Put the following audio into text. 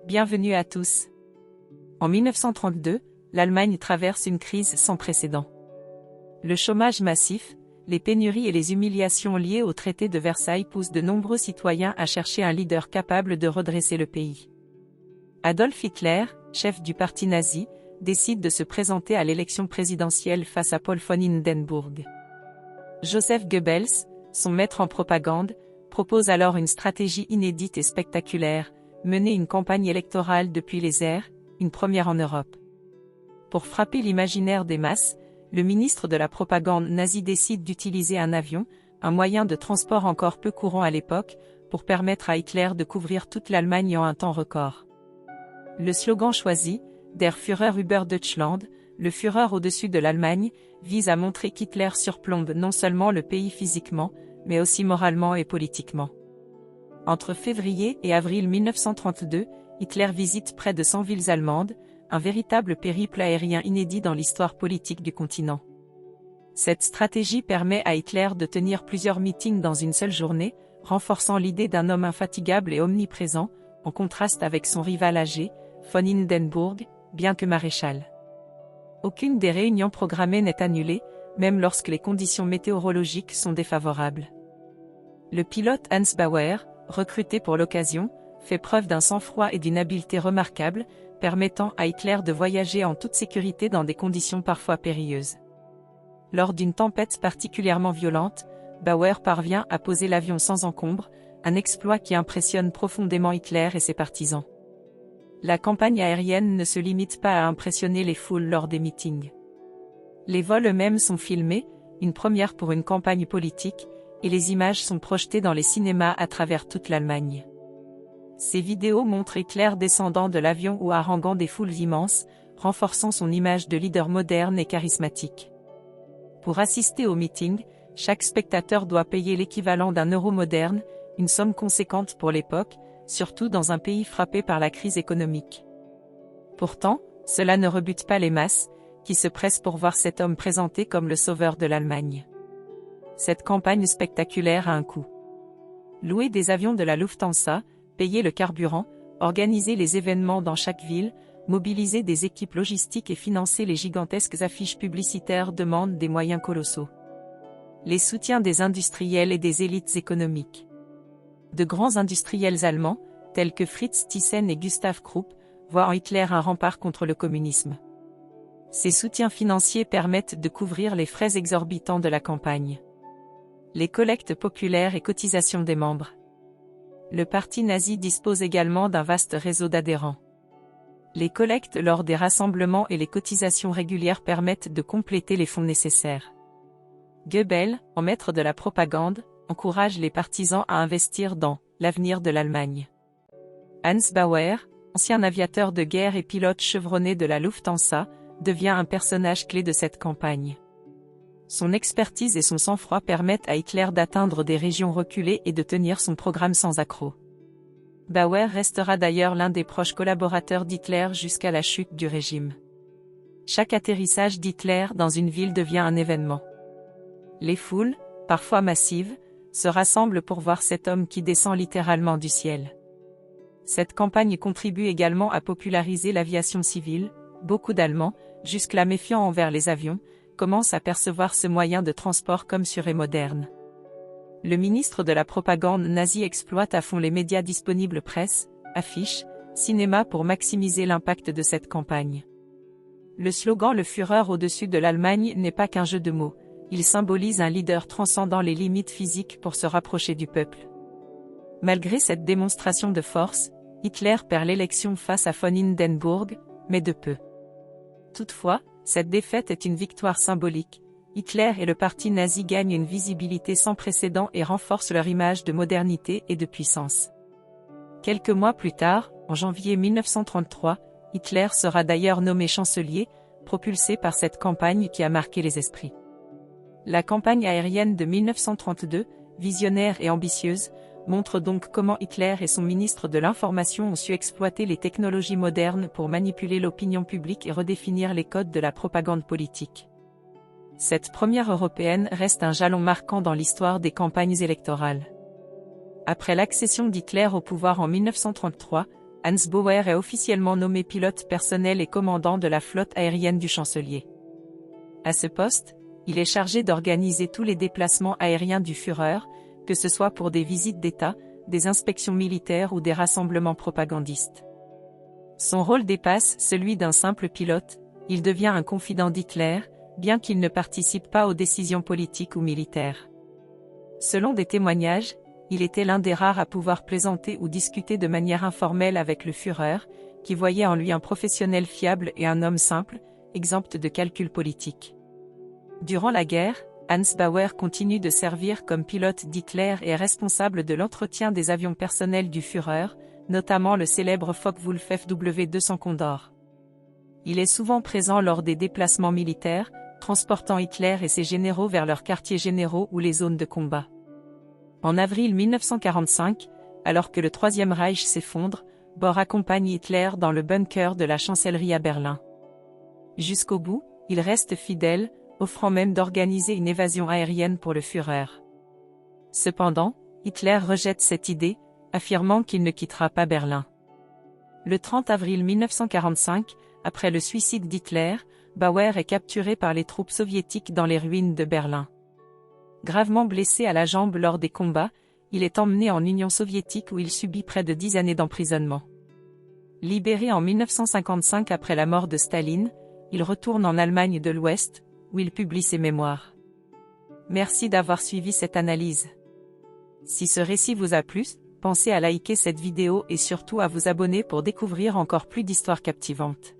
Bienvenue à tous. En 1932, l'Allemagne traverse une crise sans précédent. Le chômage massif, les pénuries et les humiliations liées au traité de Versailles poussent de nombreux citoyens à chercher un leader capable de redresser le pays. Adolf Hitler, chef du parti nazi, décide de se présenter à l'élection présidentielle face à Paul von Hindenburg. Joseph Goebbels, son maître en propagande, propose alors une stratégie inédite et spectaculaire, mener une campagne électorale depuis les airs, une première en Europe. Pour frapper l'imaginaire des masses, le ministre de la propagande nazi décide d'utiliser un avion, un moyen de transport encore peu courant à l'époque, pour permettre à Hitler de couvrir toute l'Allemagne en un temps record. Le slogan choisi, Der Führer über Deutschland, le Führer au-dessus de l'Allemagne, vise à montrer qu'Hitler surplombe non seulement le pays physiquement, mais aussi moralement et politiquement. Entre février et avril 1932, Hitler visite près de 100 villes allemandes, un véritable périple aérien inédit dans l'histoire politique du continent. Cette stratégie permet à Hitler de tenir plusieurs meetings dans une seule journée, renforçant l'idée d'un homme infatigable et omniprésent, en contraste avec son rival âgé, von Hindenburg, bien que maréchal. Aucune des réunions programmées n'est annulée, même lorsque les conditions météorologiques sont défavorables. Le pilote Hans Bauer, recruté pour l'occasion, fait preuve d'un sang-froid et d'une habileté remarquables, permettant à Hitler de voyager en toute sécurité dans des conditions parfois périlleuses. Lors d'une tempête particulièrement violente, Bauer parvient à poser l'avion sans encombre, un exploit qui impressionne profondément Hitler et ses partisans. La campagne aérienne ne se limite pas à impressionner les foules lors des meetings. Les vols eux-mêmes sont filmés, une première pour une campagne politique, et les images sont projetées dans les cinémas à travers toute l'Allemagne. Ces vidéos montrent Hitler descendant de l'avion ou haranguant des foules immenses, renforçant son image de leader moderne et charismatique. Pour assister au meeting, chaque spectateur doit payer l'équivalent d'€1 moderne, une somme conséquente pour l'époque, surtout dans un pays frappé par la crise économique. Pourtant, cela ne rebute pas les masses, qui se pressent pour voir cet homme présenté comme le sauveur de l'Allemagne. Cette campagne spectaculaire a un coût. Louer des avions de la Lufthansa, payer le carburant, organiser les événements dans chaque ville, mobiliser des équipes logistiques et financer les gigantesques affiches publicitaires demandent des moyens colossaux. Les soutiens des industriels et des élites économiques. De grands industriels allemands, tels que Fritz Thyssen et Gustav Krupp, voient en Hitler un rempart contre le communisme. Ces soutiens financiers permettent de couvrir les frais exorbitants de la campagne. Les collectes populaires et cotisations des membres. Le parti nazi dispose également d'un vaste réseau d'adhérents. Les collectes lors des rassemblements et les cotisations régulières permettent de compléter les fonds nécessaires. Goebbels, en maître de la propagande, encourage les partisans à investir dans l'avenir de l'Allemagne. Hans Bauer, ancien aviateur de guerre et pilote chevronné de la Lufthansa, devient un personnage clé de cette campagne. Son expertise et son sang-froid permettent à Hitler d'atteindre des régions reculées et de tenir son programme sans accroc. Bauer restera d'ailleurs l'un des proches collaborateurs d'Hitler jusqu'à la chute du régime. Chaque atterrissage d'Hitler dans une ville devient un événement. Les foules, parfois massives, se rassemblent pour voir cet homme qui descend littéralement du ciel. Cette campagne contribue également à populariser l'aviation civile. Beaucoup d'Allemands, jusque-là méfiants envers les avions, commencent à percevoir ce moyen de transport comme sûr et moderne. Le ministre de la propagande nazie exploite à fond les médias disponibles, presse, affiches, cinéma pour maximiser l'impact de cette campagne. Le slogan « Le Führer au-dessus de l'Allemagne » n'est pas qu'un jeu de mots, il symbolise un leader transcendant les limites physiques pour se rapprocher du peuple. Malgré cette démonstration de force, Hitler perd l'élection face à von Hindenburg, mais de peu. Toutefois, cette défaite est une victoire symbolique. Hitler et le parti nazi gagnent une visibilité sans précédent et renforcent leur image de modernité et de puissance. Quelques mois plus tard, en janvier 1933, Hitler sera d'ailleurs nommé chancelier, propulsé par cette campagne qui a marqué les esprits. La campagne aérienne de 1932, visionnaire et ambitieuse, montre donc comment Hitler et son ministre de l'Information ont su exploiter les technologies modernes pour manipuler l'opinion publique et redéfinir les codes de la propagande politique. Cette première européenne reste un jalon marquant dans l'histoire des campagnes électorales. Après l'accession d'Hitler au pouvoir en 1933, Hans Bauer est officiellement nommé pilote personnel et commandant de la flotte aérienne du chancelier. À ce poste, il est chargé d'organiser tous les déplacements aériens du Führer, que ce soit pour des visites d'État, des inspections militaires ou des rassemblements propagandistes. Son rôle dépasse celui d'un simple pilote, il devient un confident d'Hitler, bien qu'il ne participe pas aux décisions politiques ou militaires. Selon des témoignages, il était l'un des rares à pouvoir plaisanter ou discuter de manière informelle avec le Führer, qui voyait en lui un professionnel fiable et un homme simple, exempt de calculs politiques. Durant la guerre, Hans Bauer continue de servir comme pilote d'Hitler et est responsable de l'entretien des avions personnels du Führer, notamment le célèbre Focke-Wulf FW-200 Condor. Il est souvent présent lors des déplacements militaires, transportant Hitler et ses généraux vers leurs quartiers généraux ou les zones de combat. En avril 1945, alors que le Troisième Reich s'effondre, Bauer accompagne Hitler dans le bunker de la chancellerie à Berlin. Jusqu'au bout, il reste fidèle, offrant même d'organiser une évasion aérienne pour le Führer. Cependant, Hitler rejette cette idée, affirmant qu'il ne quittera pas Berlin. Le 30 avril 1945, après le suicide d'Hitler, Bauer est capturé par les troupes soviétiques dans les ruines de Berlin. Gravement blessé à la jambe lors des combats, il est emmené en Union soviétique où il subit près de 10 années d'emprisonnement. Libéré en 1955 après la mort de Staline, il retourne en Allemagne de l'Ouest, où il publie ses mémoires. Merci d'avoir suivi cette analyse. Si ce récit vous a plu, pensez à liker cette vidéo et surtout à vous abonner pour découvrir encore plus d'histoires captivantes.